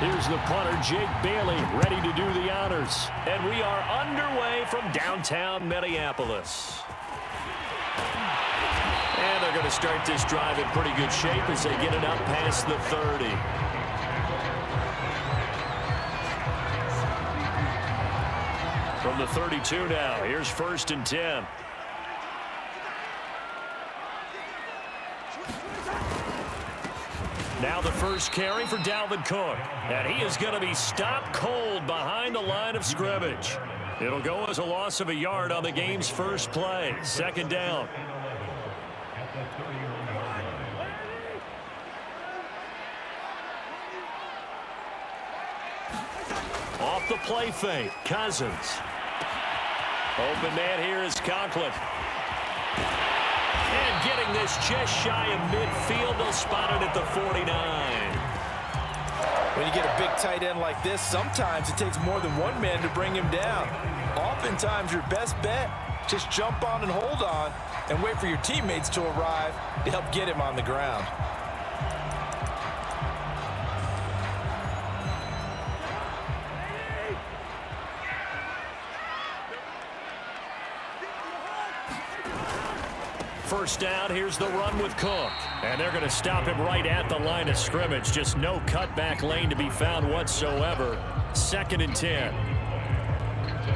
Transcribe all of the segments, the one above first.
Here's the punter, Jake Bailey, ready to do the honors. And we are underway from downtown Minneapolis. And they're going to start this drive in pretty good shape as they get it up past the 30. From the 32 now, here's 1st and 10. Now the first carry for Dalvin Cook. And he is going to be stopped cold behind the line of scrimmage. It'll go as a loss of a yard on the game's first play. 2nd down. Off the play fake, Cousins. Open man here is Conklin. And getting this just shy of midfield, they'll spot it at the 49. When you get a big tight end like this, sometimes it takes more than one man to bring him down. Oftentimes, your best bet, just jump on and hold on and wait for your teammates to arrive to help get him on the ground. First down, here's the run with Cook. And they're going to stop him right at the line of scrimmage. Just no cutback lane to be found whatsoever. 2nd and 10.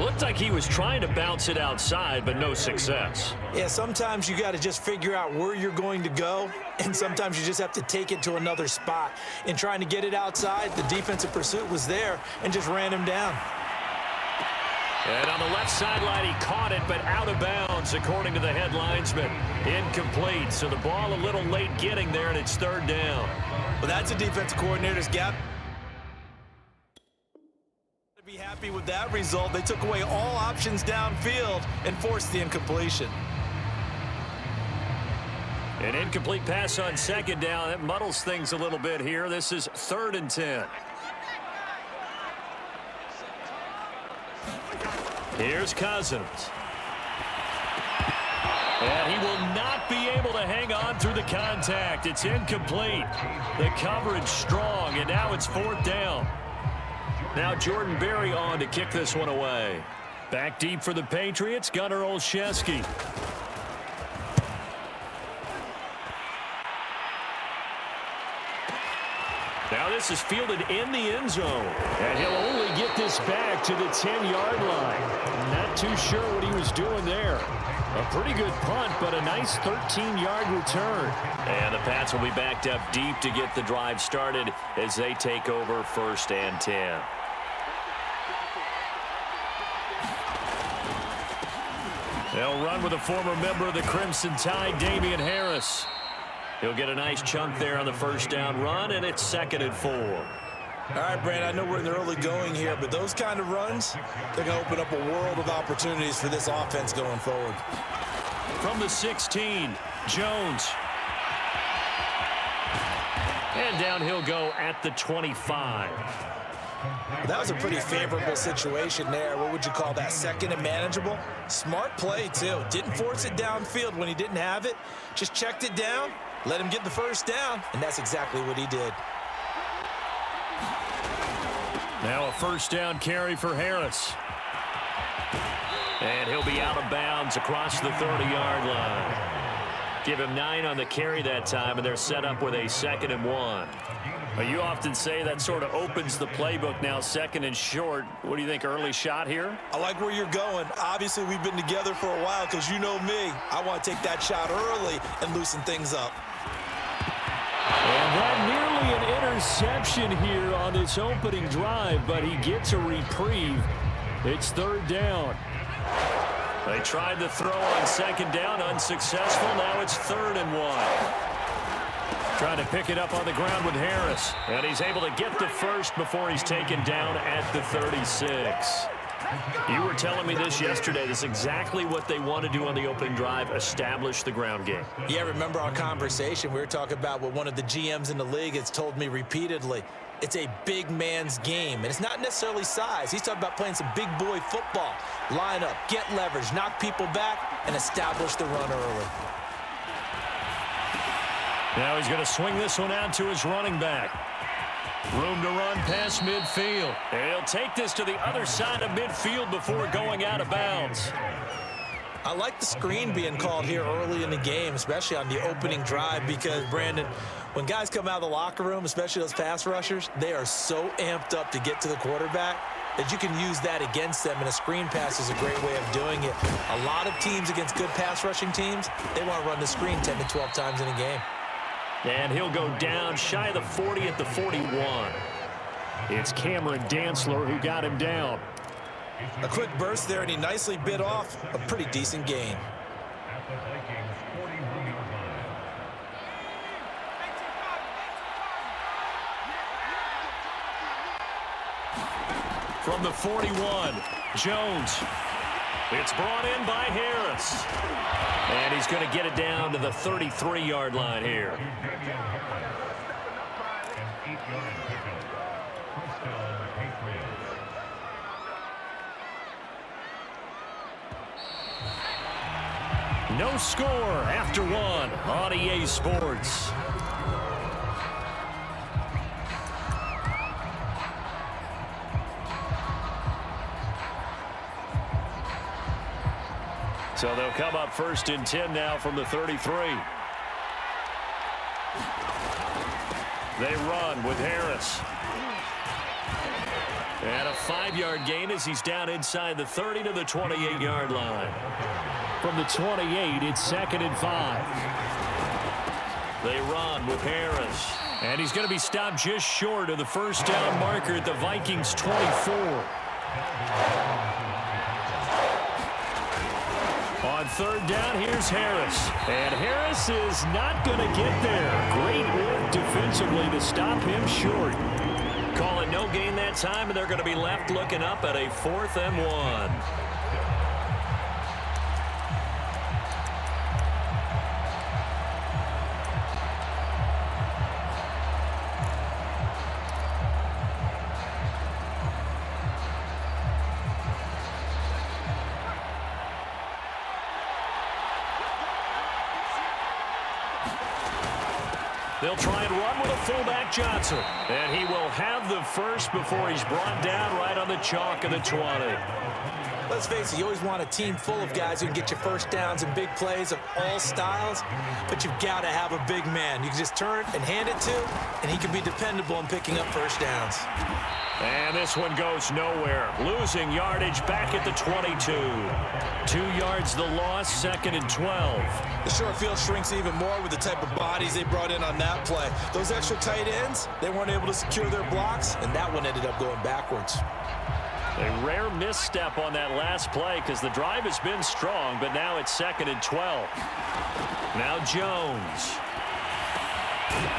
Looked like he was trying to bounce it outside, but no success. Yeah, sometimes you got to just figure out where you're going to go, and sometimes you just have to take it to another spot. In trying to get it outside, the defensive pursuit was there and just ran him down. And on the left sideline, he caught it, but out of bounds, according to the head linesman. Incomplete, so the ball a little late getting there, and it's 3rd down. Well, that's a defensive coordinator's gap. To be happy with that result, they took away all options downfield and forced the incompletion. An incomplete pass on 2nd down. That muddles things a little bit here. This is 3rd and 10. Here's Cousins. And he will not be able to hang on through the contact. It's incomplete. The coverage strong, and now it's 4th down. Now Jordan Berry on to kick this one away. Back deep for the Patriots, Gunnar Olszewski. Now this is fielded in the end zone. And he'll only get this back to the 10-yard line. Not too sure what he was doing there. A pretty good punt, but a nice 13-yard return. And the Pats will be backed up deep to get the drive started as they take over 1st and 10. They'll run with a former member of the Crimson Tide, Damian Harris. He'll get a nice chunk there on the 1st down run, and it's 2nd and 4. All right, Brand, I know we're in the early going here, but those kind of runs, they're going to open up a world of opportunities for this offense going forward. From the 16, Jones. And down he'll go at the 25. That was a pretty favorable situation there. What would you call that? 2nd and manageable? Smart play, too. Didn't force it downfield when he didn't have it. Just checked it down, let him get the 1st down, and that's exactly what he did. Now a 1st down carry for Harris. And he'll be out of bounds across the 30-yard line. Give him 9 on the carry that time, and they're set up with a 2nd and 1. You often say that sort of opens the playbook now, 2nd and short. What do you think, early shot here? I like where you're going. Obviously, we've been together for a while because you know me. I want to take that shot early and loosen things up. And that nearly an interception here on this opening drive, but he gets a reprieve. It's 3rd down. They tried the throw on 2nd down, unsuccessful. Now it's 3rd and 1. Trying to pick it up on the ground with Harris. And he's able to get the 1st before he's taken down at the 36. You were telling me this yesterday. This is exactly what they want to do on the opening drive, establish the ground game. Yeah, remember our conversation? We were talking about what one of the GMs in the league has told me repeatedly. It's a big man's game, and it's not necessarily size. He's talking about playing some big boy football. Line up, get leverage, knock people back, and establish the run early. Now he's going to swing this one out to his running back. Room to run past midfield. And he'll take this to the other side of midfield before going out of bounds. I like the screen being called here early in the game, especially on the opening drive, because, Brandon, when guys come out of the locker room, especially those pass rushers, they are so amped up to get to the quarterback that you can use that against them, and a screen pass is a great way of doing it. A lot of teams against good pass rushing teams, they want to run the screen 10 to 12 times in a game. And he'll go down shy of the 40 at the 41. It's Cameron Dantzler who got him down. A quick burst there, and he nicely bit off a pretty decent gain. From the 41, Jones. It's brought in by Harris. And he's going to get it down to the 33-yard line here. No score after one on EA Sports. So they'll come up 1st and 10 now from the 33. They run with Harris. And a 5-yard gain as he's down inside the 30 to the 28-yard line. From the 28, it's 2nd and 5. They run with Harris. And he's going to be stopped just short of the first down marker at the Vikings' 24. On 3rd down, here's Harris. And Harris is not going to get there. Great work defensively to stop him short. Call it no gain that time, and they're going to be left looking up at a 4th and 1. They'll try and run with a fullback, Johnson. And he will have the first before he's brought down right on the chalk of the 20. Let's face it, you always want a team full of guys who can get you first downs and big plays of all styles, but you've got to have a big man you can just turn and hand it to, and he can be dependable in picking up first downs. And this one goes nowhere. Losing yardage back at the 22. 2 yards the loss, 2nd and 12. The short field shrinks even more with the type of bodies they brought in on that play. Those extra tight ends, they weren't able to secure their blocks, and that one ended up going backwards. A rare misstep on that last play because the drive has been strong, but now it's 2nd and 12. Now Jones.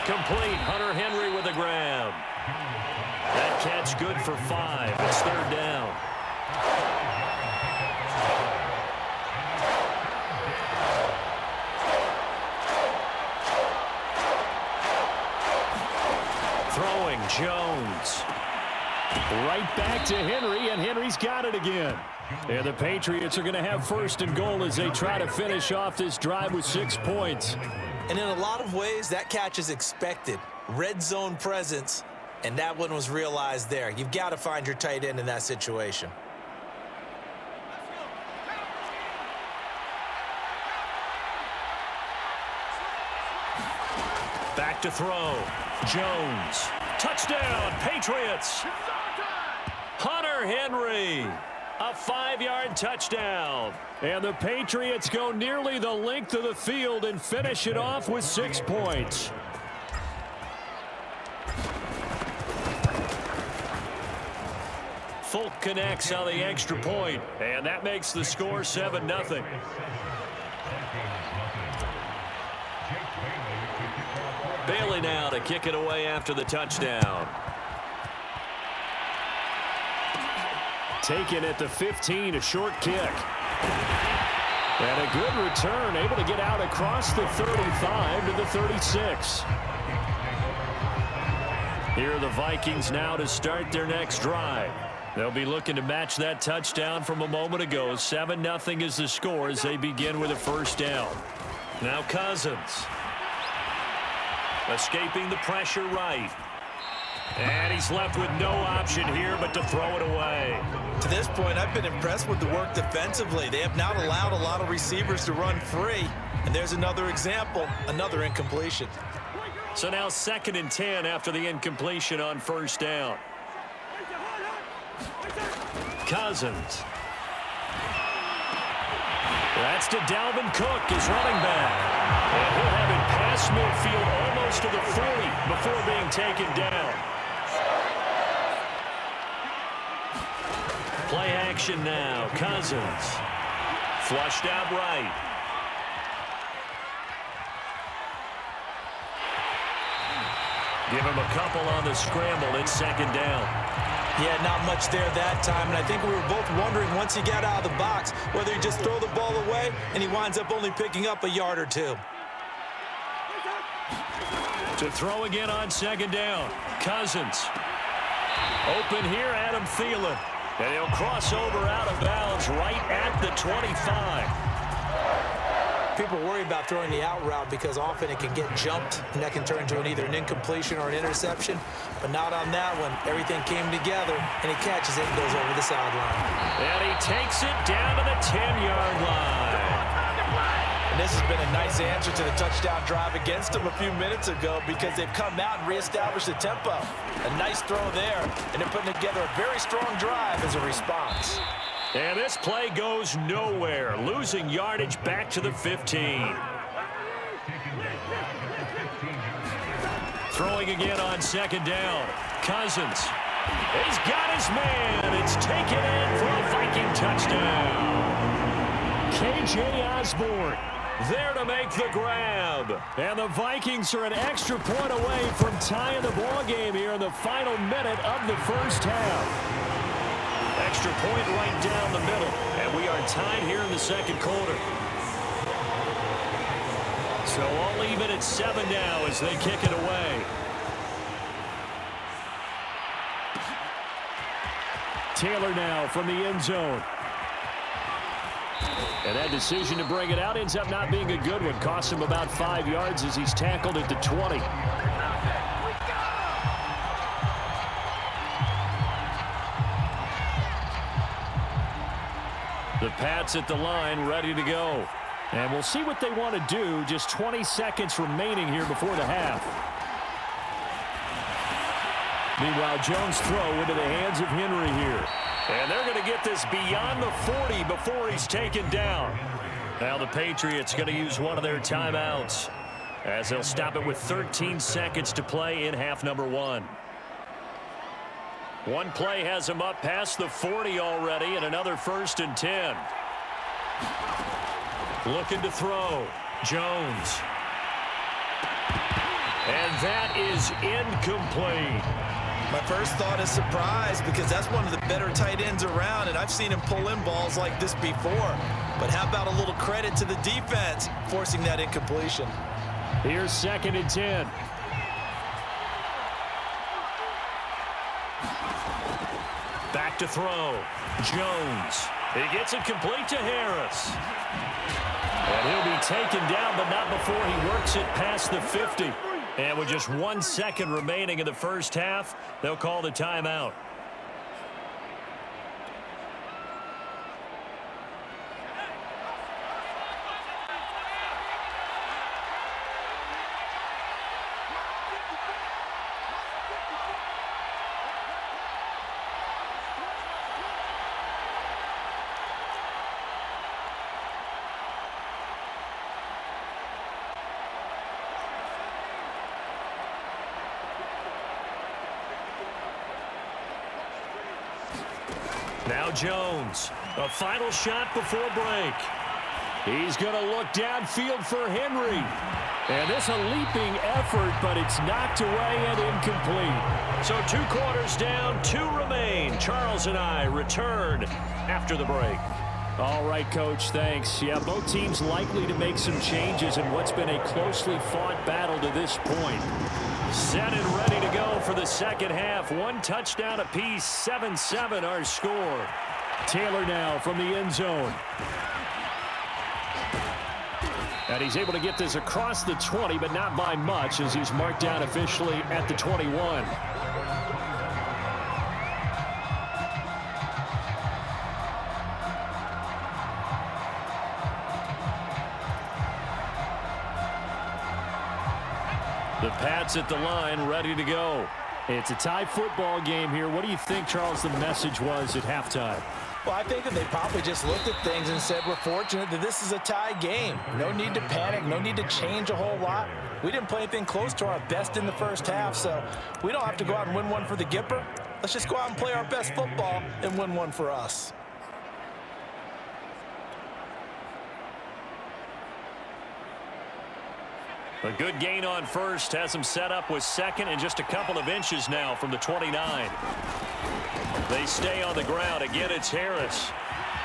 Complete. Hunter Henry with a grab. That catch good for 5. It's 3rd down. Throwing Jones. Right back to Henry, and Henry's got it again. And the Patriots are going to have 1st and goal as they try to finish off this drive with 6 points. And in a lot of ways, that catch is expected. Red zone presence, and that one was realized there. You've got to find your tight end in that situation. Back to throw. Jones. Touchdown, Patriots. Hunter Henry. A 5-yard touchdown. And the Patriots go nearly the length of the field and finish it off with 6 points. Folk connects on the extra point, and that makes the score 7-0. Bailey now to kick it away after the touchdown. Taken at the 15, a short kick. And a good return, able to get out across the 35 to the 36. Here are the Vikings now to start their next drive. They'll be looking to match that touchdown from a moment ago. 7-0 is the score as they begin with a 1st down. Now Cousins. Escaping the pressure right. And he's left with no option here but to throw it away. To this point, I've been impressed with the work defensively. They have not allowed a lot of receivers to run free. And there's another example, another incompletion. So now 2nd and 10 after the incompletion on 1st down. Cousins. That's to Dalvin Cook, his running back. And he'll have it past midfield almost to the 40 before being taken down. Play action now. Cousins. Flushed out right. Give him a couple on the scramble. It's 2nd down. Yeah, not much there that time, and I think we were both wondering once he got out of the box whether he'd just throw the ball away, and he winds up only picking up a yard or two. To throw again on 2nd down. Cousins. Open here, Adam Thielen. And he'll cross over out of bounds right at the 25. People worry about throwing the out route because often it can get jumped, and that can turn into either an incompletion or an interception. But not on that one. Everything came together, and he catches it and goes over the sideline. And he takes it down to the 10-yard line. And this has been a nice answer to the touchdown drive against them a few minutes ago because they've come out and reestablished the tempo. A nice throw there, and they're putting together a very strong drive as a response. And this play goes nowhere, losing yardage back to the 15. Throwing again on 2nd down. Cousins. He's got his man. It's taken in for a Viking touchdown. KJ Osborne there to make the grab. And the Vikings are an extra point away from tying the ball game here in the final minute of the 1st half. Extra point right down the middle. And we are tied here in the 2nd quarter. So all even at 7 now as they kick it away. Taylor now from the end zone. And that decision to bring it out ends up not being a good one. Costs him about 5 yards as he's tackled at the 20. The Pats at the line, ready to go. And we'll see what they want to do. Just 20 seconds remaining here before the half. Meanwhile, Jones' throw into the hands of Henry here. And they're going to get this beyond the 40 before he's taken down. Now the Patriots going to use one of their timeouts as they'll stop it with 13 seconds to play in half number 1. One play has him up past the 40 already, and another 1st and 10. Looking to throw. Jones. And that is incomplete. My first thought is surprise because that's one of the better tight ends around, and I've seen him pull in balls like this before. But how about a little credit to the defense forcing that incompletion? Here's 2nd and 10. Back to throw. Jones. He gets it complete to Harris. And he'll be taken down, but not before he works it past the 50. And with just 1 second remaining in the 1st half, they'll call the timeout. Now Jones, a final shot before break. He's going to look downfield for Henry. And this a leaping effort, but it's knocked away and incomplete. So 2 quarters down, 2 remain. Charles and I return after the break. All right, Coach, thanks. Yeah, both teams likely to make some changes in what's been a closely fought battle to this point. Set and ready to go for the 2nd half. 1 touchdown apiece, 7-7 our score. Taylor now from the end zone. And he's able to get this across the 20, but not by much as he's marked down officially at the 21. The Pats at the line, ready to go. It's a tie football game here. What do you think, Charles, the message was at halftime? Well, I think that they probably just looked at things and said, we're fortunate that this is a tie game. No need to panic. No need to change a whole lot. We didn't play anything close to our best in the first half, so we don't have to go out and win one for the Gipper. Let's just go out and play our best football and win one for us. A good gain on first has him set up with second and just a couple of inches now from the 29. They stay on the ground. Again, it's Harris.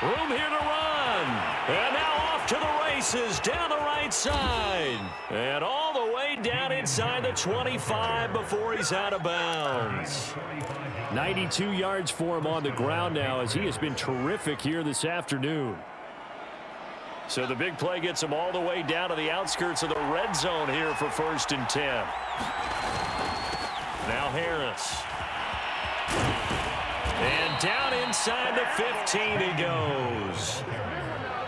Room here to run. And now off to the races down the right side. And all the way down inside the 25 before he's out of bounds. 92 yards for him on the ground now as he has been terrific here this afternoon. So the big play gets him all the way down to the outskirts of the red zone here for 1st and 10. Now Harris. And down inside the 15 he goes.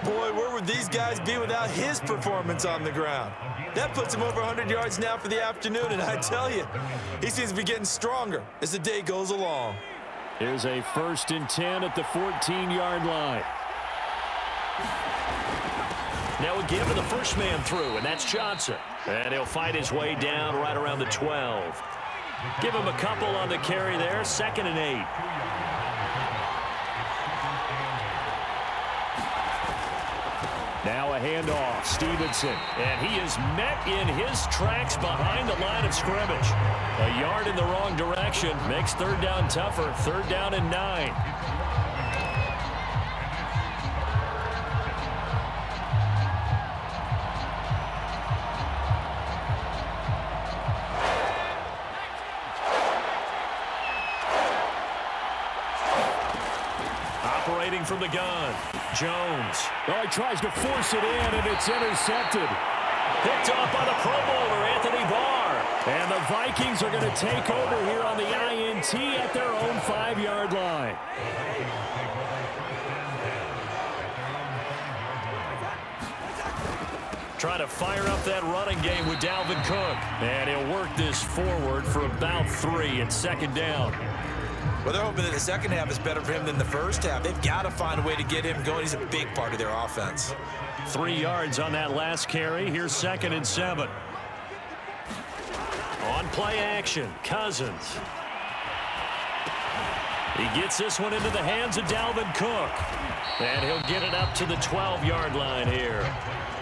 Boy, where would these guys be without his performance on the ground? That puts him over 100 yards now for the afternoon, and I tell you, he seems to be getting stronger as the day goes along. Here's a 1st and 10 at the 14-yard line. Now a give to the first man through, and that's Johnson. And he'll fight his way down right around the 12. Give him a couple on the carry there, 2nd and 8. Now a handoff, Stevenson. And he is met in his tracks behind the line of scrimmage. A yard in the wrong direction makes 3rd down tougher, 3rd down and 9. Operating from the gun, Jones. Oh, he tries to force it in, and it's intercepted. Picked off by the Pro Bowler, Anthony Barr. And the Vikings are going to take over here on the INT at their own 5-yard line. Trying to fire up that running game with Dalvin Cook. And he'll work this forward for about 3 at 2nd down. Well, they're hoping that the second half is better for him than the first half. They've got to find a way to get him going. He's a big part of their offense. 3 yards on that last carry. Here's 2nd and 7. On play action, Cousins. He gets this one into the hands of Dalvin Cook. And he'll get it up to the 12-yard line here.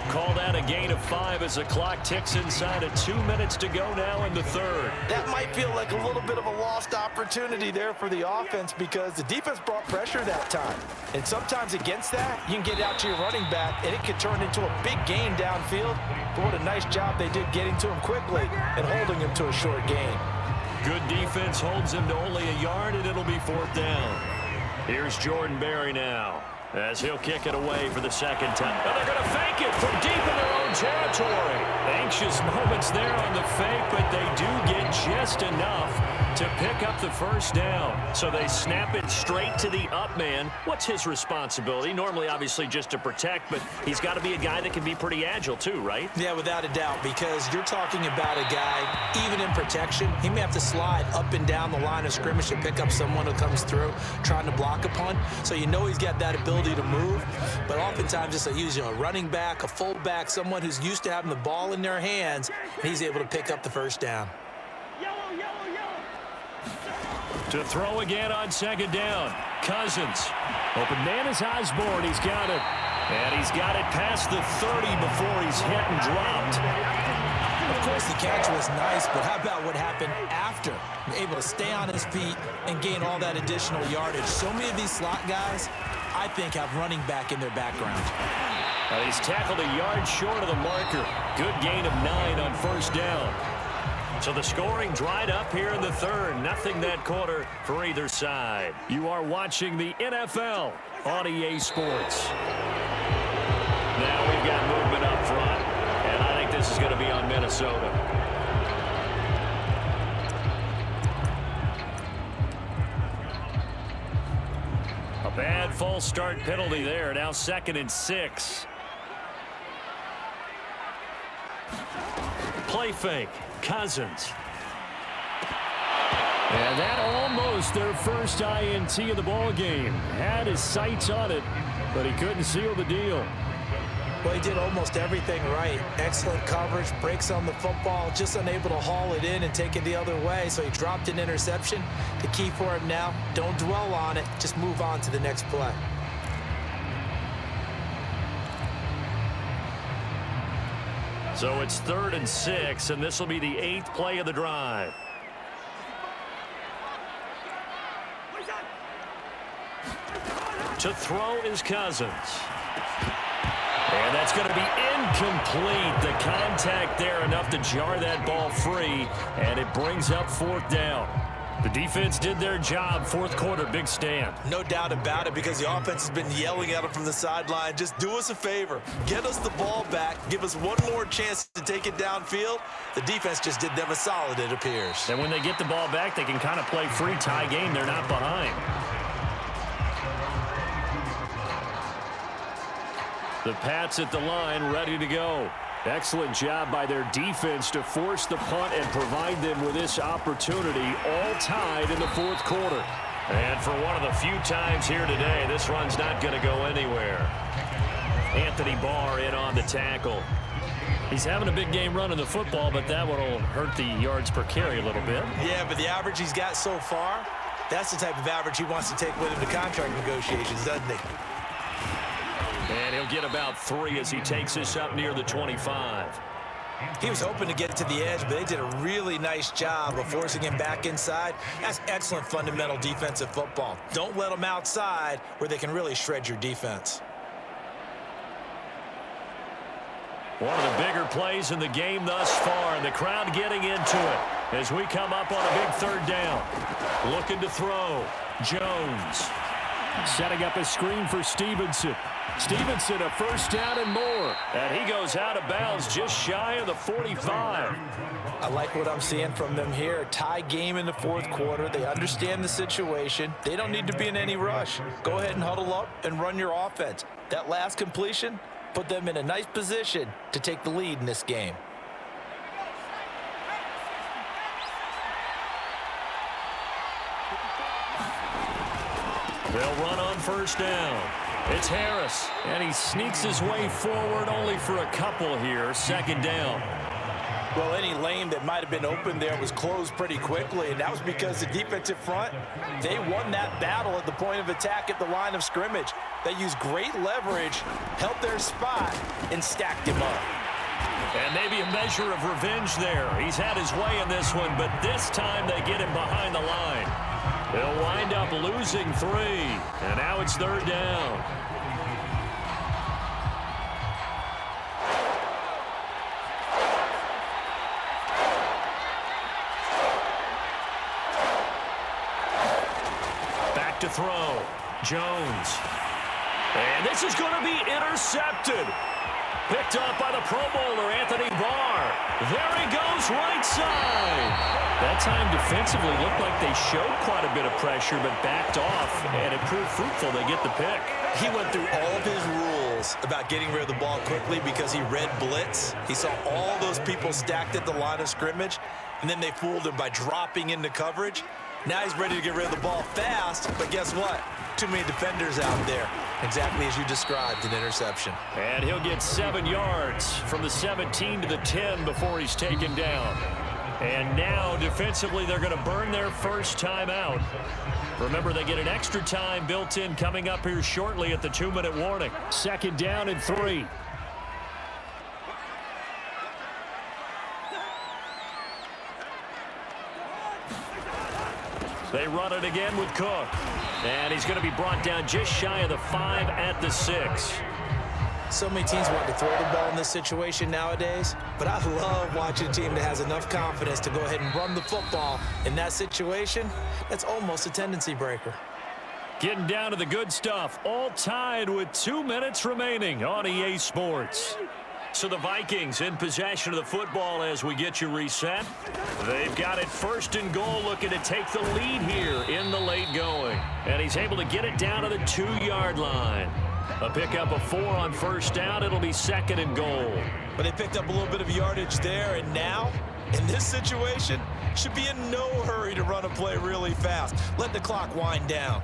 Called out a gain of 5 as the clock ticks inside of 2 minutes to go now in the 3rd. That might feel like a little bit of a lost opportunity there for the offense because the defense brought pressure that time. And sometimes against that, you can get out to your running back, and it could turn into a big gain downfield. But what a nice job they did getting to him quickly and holding him to a short gain. Good defense holds him to only a yard, and it'll be 4th down. Here's Jordan Berry now, as he'll kick it away for the 2nd time. And they're going to fake it from deep in their own territory. Anxious moments there on the fake, but they do get just enough to pick up the 1st down. So they snap it straight to the up man. What's his responsibility? Normally, obviously, just to protect, but he's got to be a guy that can be pretty agile too, right? Yeah, without a doubt, because you're talking about a guy, even in protection, he may have to slide up and down the line of scrimmage to pick up someone who comes through trying to block a punt. So you know he's got that ability to move, but oftentimes it's a running back, a fullback, someone who's used to having the ball in their hands, and he's able to pick up the 1st down. To throw again on 2nd down. Cousins. Open man is Osborne. He's got it. And he's got it past the 30 before he's hit and dropped. Of course, the catch was nice, but how about what happened after? Able to stay on his feet and gain all that additional yardage. So many of these slot guys, I think, have running back in their background. He's tackled a yard short of the marker. Good gain of 9 on 1st down. So the scoring dried up here in the 3rd. Nothing that quarter for either side. You are watching the NFL on EA Sports. Now we've got movement up front, and I think this is going to be on Minnesota. A bad false start penalty there. Now 2nd and 6. Play fake. Cousins. And that almost their first INT of the ball game. Had his sights on it, but he couldn't seal the deal. Well, he did almost everything right. Excellent coverage, breaks on the football, just unable to haul it in and take it the other way, so he dropped an interception. The key for him now, don't dwell on it, just move on to the next play. So it's 3rd and 6, and this will be the 8th play of the drive. To throw is Cousins. And that's going to be incomplete. The contact there enough to jar that ball free, and it brings up 4th down. The defense did their job. 4th quarter, big stand. No doubt about it, because the offense has been yelling at him from the sideline. Just do us a favor. Get us the ball back. Give us one more chance to take it downfield. The defense just did them a solid, it appears. And when they get the ball back, they can kind of play free tie game. They're not behind. The Pats at the line, ready to go. Excellent job by their defense to force the punt and provide them with this opportunity, all tied in the 4th quarter. And for one of the few times here today, this run's not going to go anywhere. Anthony Barr in on the tackle. He's having a big game running the football, but that one will hurt the yards per carry a little bit. Yeah, but the average he's got so far, that's the type of average he wants to take with him to contract negotiations, doesn't he? And he'll get about 3 as he takes this up near the 25. He was hoping to get to the edge, but they did a really nice job of forcing him back inside. That's excellent fundamental defensive football. Don't let them outside where they can really shred your defense. One of the bigger plays in the game thus far, and the crowd getting into it as we come up on a big 3rd down. Looking to throw. Jones setting up a screen for Stevenson. Stevenson, a 1st down and more. And he goes out of bounds just shy of the 45. I like what I'm seeing from them here. Tie game in the 4th quarter. They understand the situation. They don't need to be in any rush. Go ahead and huddle up and run your offense. That last completion put them in a nice position to take the lead in this game. They'll run on 1st down. It's Harris, and he sneaks his way forward only for a couple here. 2nd down. Well, any lane that might have been open there was closed pretty quickly, and that was because the defensive front, they won that battle at the point of attack at the line of scrimmage. They used great leverage, held their spot, and stacked him up. And maybe a measure of revenge there. He's had his way in this one, but this time they get him behind the line. They'll wind up losing 3, and now it's 3rd down. Back to throw. Jones. And this is going to be intercepted. Picked up by the Pro Bowler, Anthony Barr. There he goes, right side. That time defensively looked like they showed quite a bit of pressure, but backed off, and it proved fruitful. They get the pick. He went through all of his rules about getting rid of the ball quickly because he read blitz. He saw all those people stacked at the line of scrimmage, and then they fooled him by dropping into coverage. Now he's ready to get rid of the ball fast, but guess what? Too many defenders out there. Exactly as you described, an interception. And he'll get 7 yards from the 17 to the 10 before he's taken down. And now, defensively, they're going to burn their first time out. Remember, they get an extra time built in coming up here shortly at the 2-minute warning. 2nd down and 3. They run it again with Cook. And he's going to be brought down just shy of the 5 at the 6. So many teams want to throw the ball in this situation nowadays, but I love watching a team that has enough confidence to go ahead and run the football in that situation. That's almost a tendency breaker. Getting down to the good stuff, all tied with 2 minutes remaining on EA Sports. So the Vikings in possession of the football as we get you reset. They've got it 1st and goal, looking to take the lead here in the late going. And he's able to get it down to the 2-yard line. A pickup of 4 on 1st down. It'll be 2nd and goal. But they picked up a little bit of yardage there, and now, in this situation, should be in no hurry to run a play really fast. Let the clock wind down.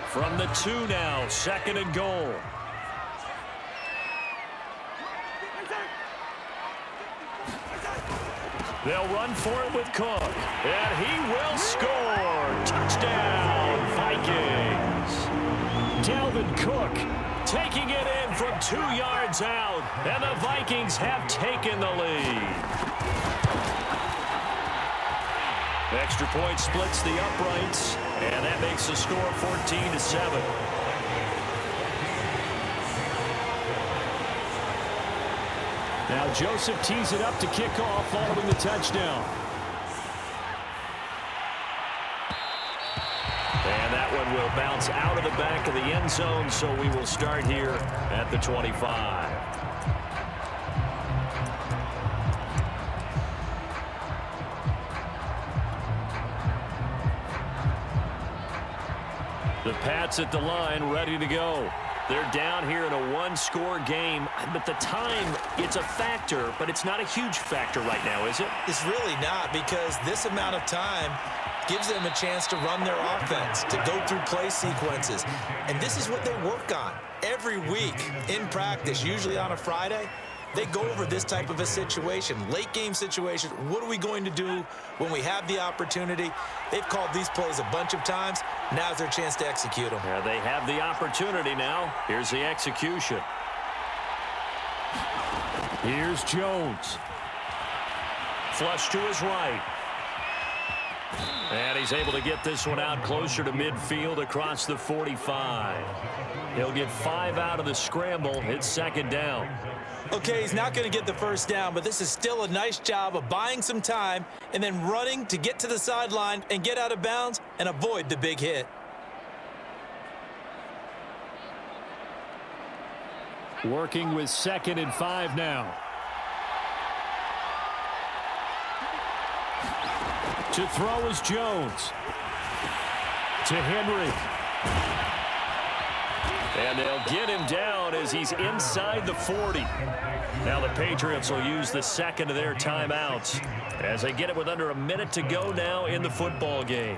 From the 2 now, 2nd and goal. They'll run for it with Cook, and he will score. Touchdown, Vikings. Dalvin Cook taking it in from 2 yards out, and the Vikings have taken the lead. Extra point splits the uprights, and that makes the score 14-7. Now Joseph tees it up to kick off following the touchdown. And that one will bounce out of the back of the end zone, so we will start here at the 25. The Pats at the line, ready to go. They're down here in a one-score game, but the time, it's a factor, but it's not a huge factor right now, is it? It's really not, because this amount of time gives them a chance to run their offense, to go through play sequences. And this is what they work on every week in practice, usually on a Friday. They go over this type of a situation, late game situation. What are we going to do when we have the opportunity? They've called these plays a bunch of times. Now's their chance to execute them. Yeah, they have the opportunity now. Here's the execution. Here's Jones. Flush to his right. And he's able to get this one out closer to midfield across the 45. He'll get 5 out of the scramble. It's 2nd down. Okay, he's not going to get the first down, but this is still a nice job of buying some time and then running to get to the sideline and get out of bounds and avoid the big hit. Working with 2nd and 5 now. To throw is Jones. To Henry. And they'll get him down as he's inside the 40. Now the Patriots will use the 2nd of their timeouts as they get it with under a minute to go now in the football game.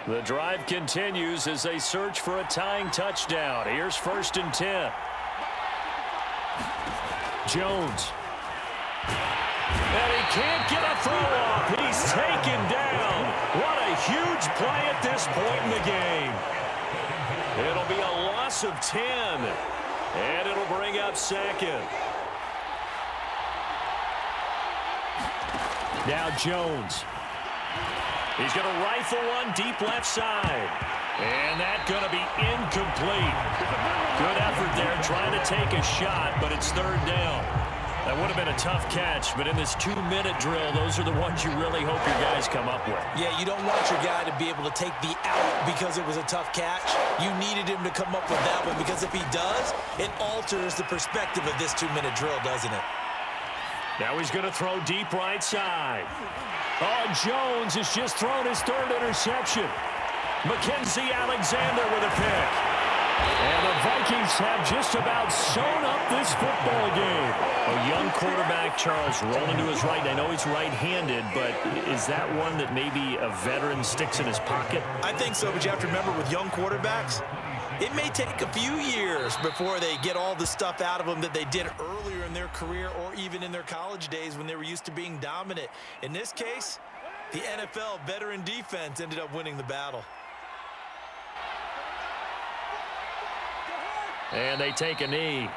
The drive continues as they search for a tying touchdown. Here's 1st and 10. Jones. And he can't get a throw off. He's taken down. What a huge play at this point in the game. It'll be a loss of 10. And it'll bring up 2nd. Now Jones. He's going to rifle one deep left side. And that's going to be incomplete. Good effort there trying to take a shot, but it's 3rd down. That would have been a tough catch, but in this 2-minute drill, those are the ones you really hope your guys come up with. Yeah, you don't want your guy to be able to take the out because it was a tough catch. You needed him to come up with that one, because if he does, it alters the perspective of this 2-minute drill, doesn't it? Now he's going to throw deep right side. Oh, Jones has just thrown his 3rd interception. Mackenzie Alexander with a pick. And the Vikings have just about sewn up this football game. A young quarterback, Charles, rolling to his right. I know he's right-handed, but is that one that maybe a veteran sticks in his pocket? I think so, but you have to remember with young quarterbacks, it may take a few years before they get all the stuff out of them that they did earlier in their career or even in their college days when they were used to being dominant. In this case, the NFL veteran defense ended up winning the battle. And they take a knee.